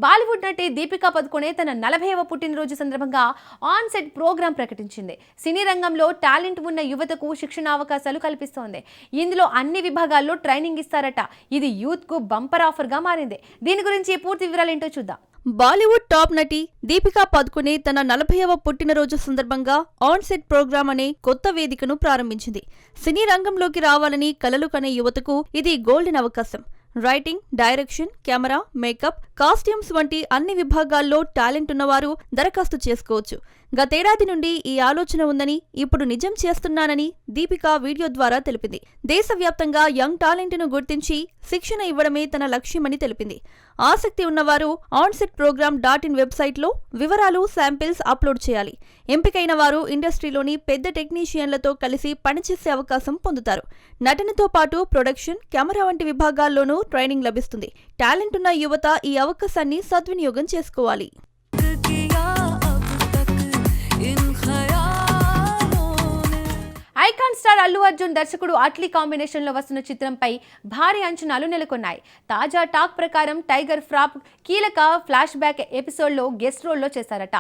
బాలీవుడ్ నటి దీపికా పదుకొనే తన 40వ పుట్టినరోజు సందర్భంగా ఆన్ సెట్ ప్రోగ్రాం ప్రకటించింది. సినీ రంగంలో టాలెంట్ ఉన్న యువతకు శిక్షణ అవకాశాలు కల్పిస్తోంది. ఇందులో అన్ని విభాగాల్లో ట్రైనింగ్ ఇస్తారట. ఇది యూత్ కు బంపర్ ఆఫర్ గా మారింది. దీని గురించి పూర్తి వివరాలు ఏంటో చూద్దాం. బాలీవుడ్ టాప్ నటి దీపికా పదుకొనే తన 40వ పుట్టినరోజు సందర్భంగా ఆన్ సెట్ ప్రోగ్రాం అనే కొత్త వేదికను ప్రారంభించింది. సినీ రంగంలోకి రావాలని కలలు కనే యువతకు ఇది గోల్డెన్ అవకాశం. Writing, direction, camera, makeup, costumes వంటి అన్ని విభాగాల్లో టాలెంట్ ఉన్నవారు దరఖాస్తు చేసుకోవచ్చు. గతేడాది నుండి ఈ ఆలోచన ఉందని, ఇప్పుడు నిజం చేస్తున్నానని దీపికా వీడియో ద్వారా తెలిపింది. దేశవ్యాప్తంగా యంగ్ టాలెంట్ను గుర్తించి శిక్షణ ఇవ్వడమే తన లక్ష్యమని తెలిపింది. ఆసక్తి ఉన్నవారు onsetprogram.in వెబ్సైట్లో వివరాలు, శాంపిల్స్ అప్లోడ్ చేయాలి. ఎంపికైన వారు ఇండస్ట్రీలోని పెద్ద టెక్నీషియన్లతో కలిసి పనిచేసే అవకాశం పొందుతారు. నటనతో పాటు ప్రొడక్షన్, కెమెరా వంటి విభాగాల్లోనూ ట్రైనింగ్ లభిస్తుంది. టాలెంట్ ఉన్న యువత ఈ అవకాశాన్ని సద్వినియోగం చేసుకోవాలి. ఐకాన్ స్టార్ అల్లు అర్జున్ దర్శకుడు అట్లీ కాంబినేషన్ లో వస్తున్న చిత్రంపై భారీ అంచనాలు నెలకొన్నాయి. తాజా టాక్ ప్రకారం టైగర్ శ్రాఫ్ కీలక ఫ్లాష్ బ్యాక్ ఎపిసోడ్ లో గెస్ట్ రోల్ లో చేశారట.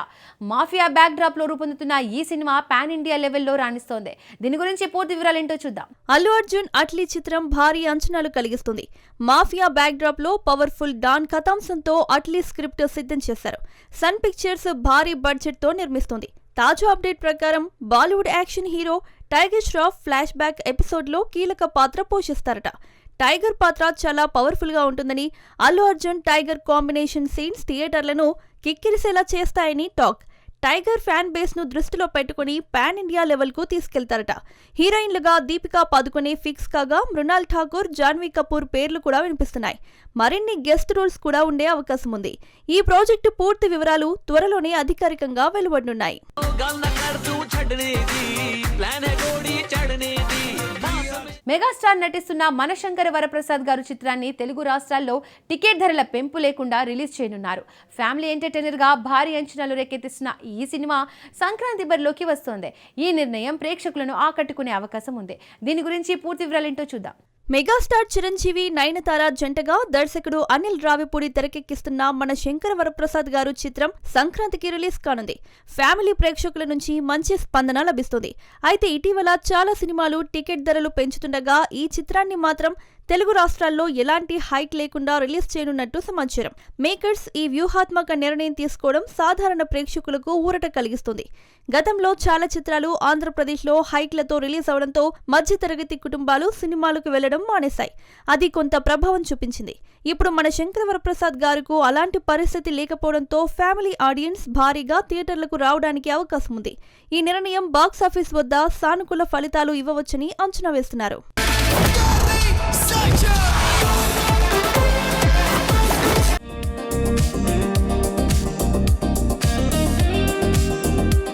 మాఫియా బ్యాక్ డ్రాప్ లో రూపొందుతున్న ఈ సినిమా పాన్ ఇండియా లెవెల్లో రాణిస్తోంది. దీని గురించి పూర్తి వివరాలు ఏంటో చూద్దాం. అల్లు అర్జున్ అట్లీ చిత్రం భారీ అంచనాలు కలిగిస్తుంది. మాఫియా బ్యాక్ డ్రాప్ లో పవర్ఫుల్ డాన్ కథాంశంతో అట్లీ స్క్రిప్ట్ సిద్ధం చేశారు. సన్ పిక్చర్స్ భారీ బడ్జెట్ తో నిర్మిస్తుంది. తాజా అప్డేట్ ప్రకారం Bollywood action hero tiger Shroff flash back ఎపిసోడ్లో కీలక పాత్ర పోషిస్తారట. టైగర్ పాత్ర చాలా పవర్ఫుల్ గా ఉంటుందని, Allu Arjun tiger combination scenes థియేటర్లను కిక్కిరిసేలా చేస్తాయని టాక్. టైగర్ ఫ్యాన్ బేస్ ను దృష్టిలో పెట్టుకుని పాన్ ఇండియా లెవెల్ కు తీసుకెళ్తారట. హీరోయిన్లుగా దీపికా పదుకొనే ఫిక్స్ కాగా మృణాల్ ఠాకూర్, జాన్వీ కపూర్ పేర్లు కూడా వినిపిస్తున్నాయి. మరిన్ని గెస్ట్ రోల్స్ కూడా ఉండే అవకాశం ఉంది. ఈ ప్రాజెక్టు పూర్తి వివరాలు త్వరలోనే అధికారికంగా వెలువడనున్నాయి. మెగాస్టార్ నటిస్తున్న మనశంకర వరప్రసాద్ గారు చిత్రాన్ని తెలుగు రాష్ట్రాల్లో టికెట్ ధరల పెంపు లేకుండా రిలీజ్ చేయనున్నారు. ఫ్యామిలీ ఎంటర్టైనర్ గా భారీ అంచనాలు రేకెత్తిస్తున్న ఈ సినిమా సంక్రాంతి బరిలోకి వస్తోంది. ఈ నిర్ణయం ప్రేక్షకులను ఆకట్టుకునే అవకాశం ఉంది. దీని గురించి పూర్తి వివరాలు ఏంటో చూద్దాం. మెగాస్టార్ చిరంజీవి, నయనతార జంటగా దర్శకుడు అనిల్ రావిపూడి తెరకెక్కిస్తున్న మన శంకర వరప్రసాద్ గారు చిత్రం సంక్రాంతికి రిలీజ్ కానుంది. ఫ్యామిలీ ప్రేక్షకుల నుంచి మంచి స్పందన లభిస్తుంది. అయితే ఇటీవల చాలా సినిమాలు టికెట్ ధరలు పెంచుతుండగా ఈ చిత్రాన్ని మాత్రం తెలుగు రాష్ట్రాల్లో ఎలాంటి హైక్ లేకుండా రిలీజ్ చేయనున్నట్టు సమాచారం. మేకర్స్ ఈ వ్యూహాత్మక నిర్ణయం తీసుకోవడం సాధారణ ప్రేక్షకులకు ఊరట కలిగిస్తుంది. గతంలో చాలా చిత్రాలు ఆంధ్రప్రదేశ్లో హైక్లతో రిలీజ్ అవడంతో మధ్యతరగతి కుటుంబాలు సినిమాలకు వెళ్లడం మానేశాయి. అది కొంత ప్రభావం చూపించింది. ఇప్పుడు మన శంకర వరప్రసాద్ గారికి అలాంటి పరిస్థితి లేకపోవడంతో ఫ్యామిలీ ఆడియన్స్ భారీగా థియేటర్లకు రావడానికి అవకాశం ఉంది. ఈ నిర్ణయం బాక్సాఫీస్ వద్ద సానుకూల ఫలితాలు ఇవ్వవచ్చని అంచనా వేస్తున్నారు.